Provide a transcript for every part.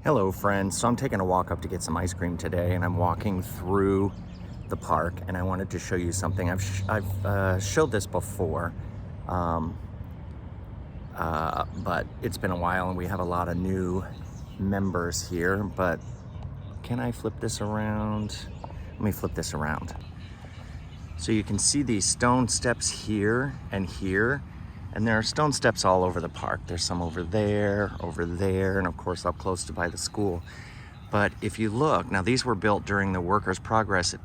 Hello friends, so I'm taking a walk up to get some ice cream today, and I'm walking through the park, and I wanted to show you something. I've showed this before, but it's been a while and we have a lot of new members here. But can I flip this around? Let me flip this around. So you can see these stone steps here and here, and there are stone steps all over the park. There's some over there, and of course up close to by the school. But if you look, now these were built during the Workers' Progress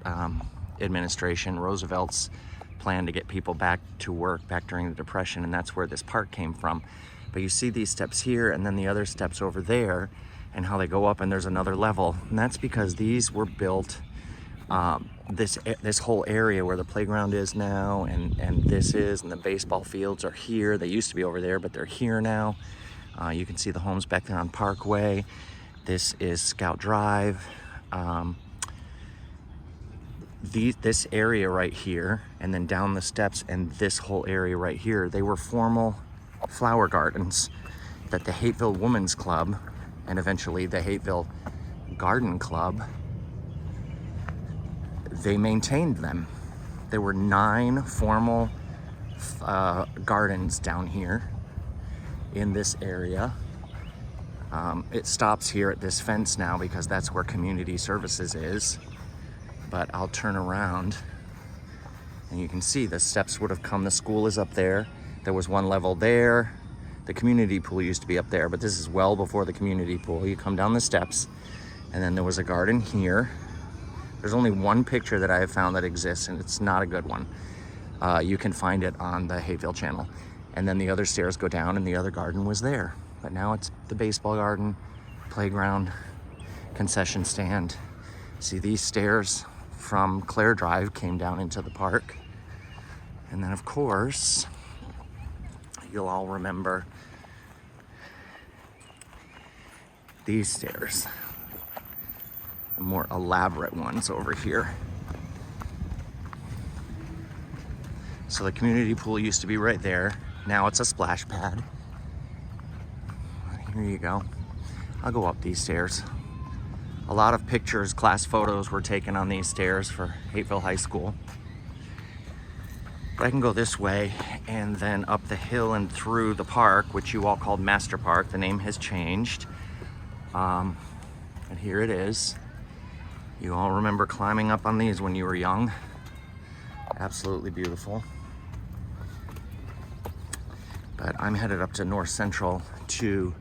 administration, Roosevelt's plan to get people back to work back during the Depression, and that's where this park came from. But you see these steps here and then the other steps over there, and how they go up, and there's another level. And that's because these were built, this whole area where the playground is now, and this is, and the baseball fields are here. They used to be over there, but they're here now. You can see the homes back there on Parkway. This is Scout Drive. This area right here, and then down the steps, and this whole area right here, they were formal flower gardens that the Hapeville Women's Club, and eventually the Hapeville Garden Club, they maintained them. There were 9 formal gardens down here in this area. It stops here at this fence now because that's where community services is. But I'll turn around and you can see the steps would have come. The school is up there. There was one level there. The community pool used to be up there, but this is well before the community pool. You come down the steps, and then there was a garden here. There's only one picture that I have found that exists, and it's not a good one. You can find it on the Hapeville channel. And then the other stairs go down, and the other garden was there. But now it's the baseball garden, playground, concession stand. See, these stairs from Clare Drive came down into the park. And then of course, you'll all remember these stairs, the more elaborate ones over here. So the community pool used to be right there. Now it's a splash pad. Here you go. I'll go up these stairs. A lot of pictures, class photos were taken on these stairs for Hapeville High School. But I can go this way and then up the hill and through the park, which you all called Master Park. The name has changed. And here it is. You all remember climbing up on these when you were young. Absolutely beautiful. But I'm headed up to North Central to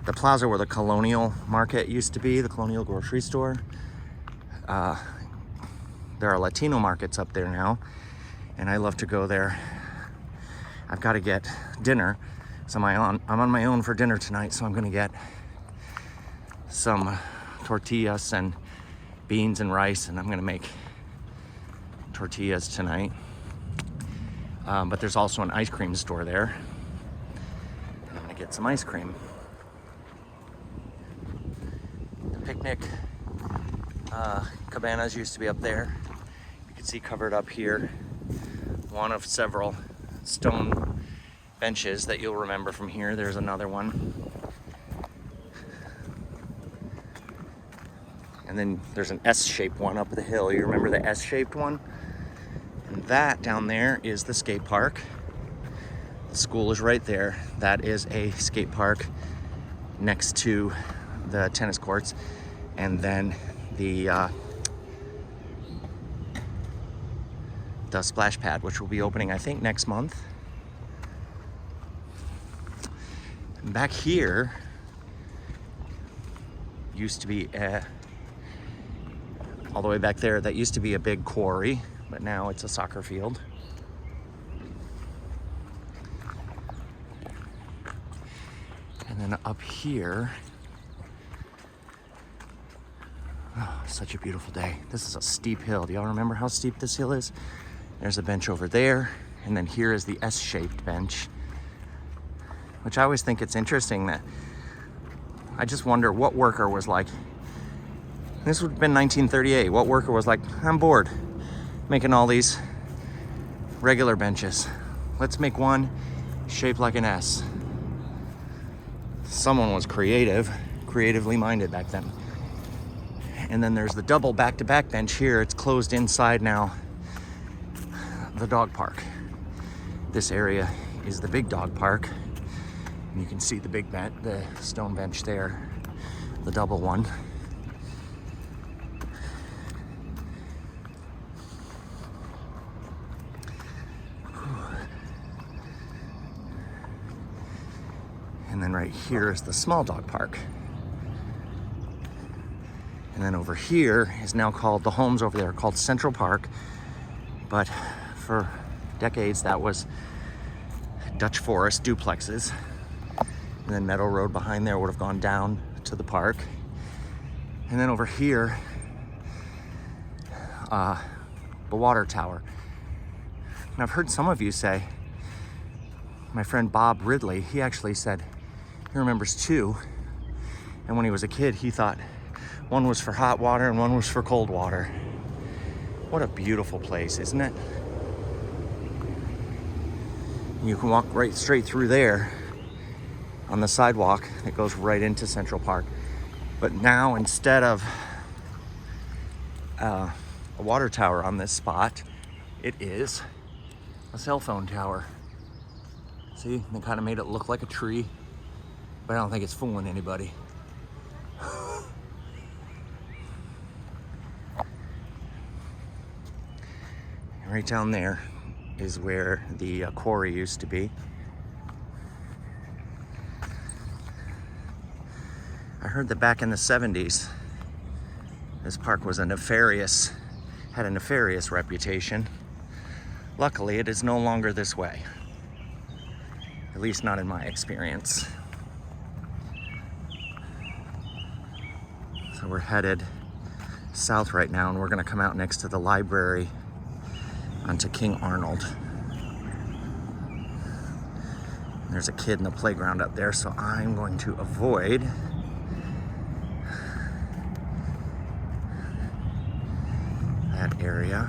the plaza where the Colonial Market used to be, the Colonial grocery store. There are Latino markets up there now, and I love to go there. I've got to get dinner, so I'm on my own for dinner tonight, so I'm gonna get some tortillas and beans and rice, and I'm gonna make tortillas tonight. But there's also an ice cream store there. I'm gonna get some ice cream. The picnic cabanas used to be up there. You can see covered up here, one of several stone benches that you'll remember from here. There's another one. And then there's an S-shaped one up the hill. You remember the S-shaped one? And that down there is the skate park. The school is right there. That is a skate park next to the tennis courts. And then the splash pad, which will be opening, I think, next month. And back here used to be all the way back there, that used to be a big quarry, but now it's a soccer field. And then up here, oh, such a beautiful day. This is a steep hill. Do y'all remember how steep this hill is? There's a bench over there, and then here is the S-shaped bench, which I always think it's interesting that I just wonder what worker was like. This would have been 1938. What worker was like, I'm bored making all these regular benches. Let's make one shaped like an S. Someone was creative. creatively minded back then. And then there's the double back-to-back bench here. It's closed inside now, the dog park. This area is the big dog park. And you can see the big bench, the stone bench there, the double one. And then right here is the small dog park. And then over here is now called, the homes over there are called Central Park. But for decades that was Dutch Forest duplexes. And then Meadow Road behind there would have gone down to the park. And then over here, the water tower. And I've heard some of you say, my friend Bob Ridley, he actually said he remembers two. And when he was a kid, he thought one was for hot water and one was for cold water. What a beautiful place, isn't it? You can walk right straight through there on the sidewalk that goes right into Central Park. But now, instead of a water tower on this spot, it is a cell phone tower. See, they kind of made it look like a tree, but I don't think it's fooling anybody. Right down there is where the quarry used to be. I heard that back in the 70s, this park was had a nefarious reputation. Luckily, it is no longer this way. At least not in my experience. So we're headed south right now, and we're gonna come out next to the library onto King Arnold. There's a kid in the playground up there, so I'm going to avoid that area.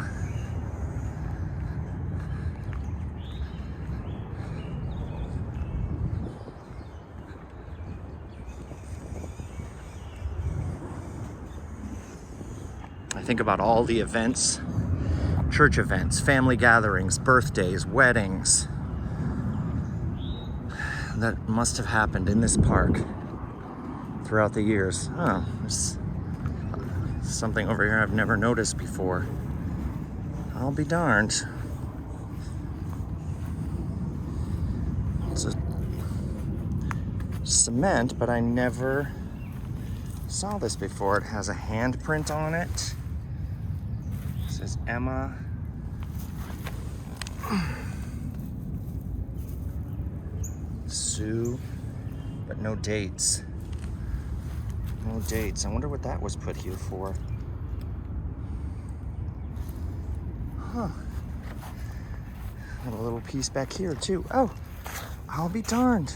I think about all the events, church events, family gatherings, birthdays, weddings that must have happened in this park throughout the years. Oh, there's something over here I've never noticed before. I'll be darned. It's a cement, but I never saw this before. It has a handprint on it. It says Emma. Sue, but no dates. No dates. I wonder what that was put here for. Huh. Got a little piece back here too. Oh, I'll be darned.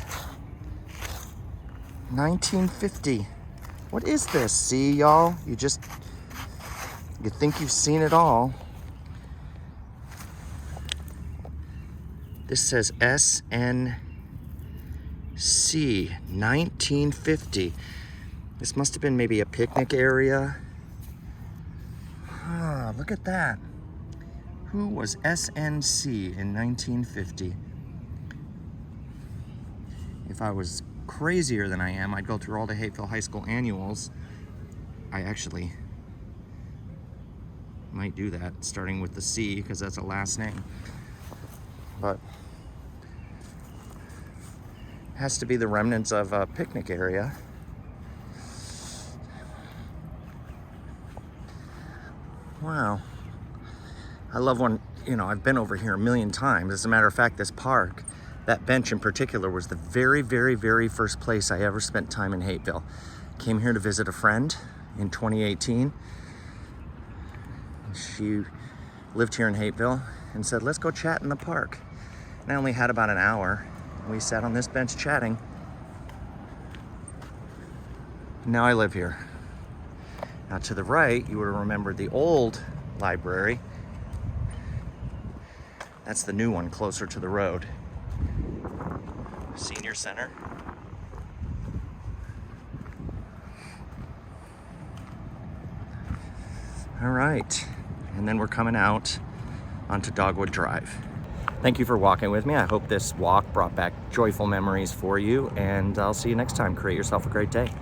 1950. What is this? See, y'all? You think you've seen it all. This says SNC 1950. This must have been maybe a picnic area. Ah, look at that. Who was SNC in 1950? If I was crazier than I am, I'd go through all the Hapeville High School annuals. I actually might do that, starting with the C, because that's a last name. But it has to be the remnants of a picnic area. Wow. I love when, I've been over here a million times. As a matter of fact, this park, that bench in particular, was the very, very, very first place I ever spent time in Hapeville. Came here to visit a friend in 2018. She lived here in Hapeville and said, let's go chat in the park. And I only had about an hour. We sat on this bench chatting. Now I live here. Now to the right, you would have remembered the old library. That's the new one closer to the road. Senior Center. All right, and then we're coming out onto Dogwood Drive. Thank you for walking with me. I hope this walk brought back joyful memories for you, and I'll see you next time. Create yourself a great day.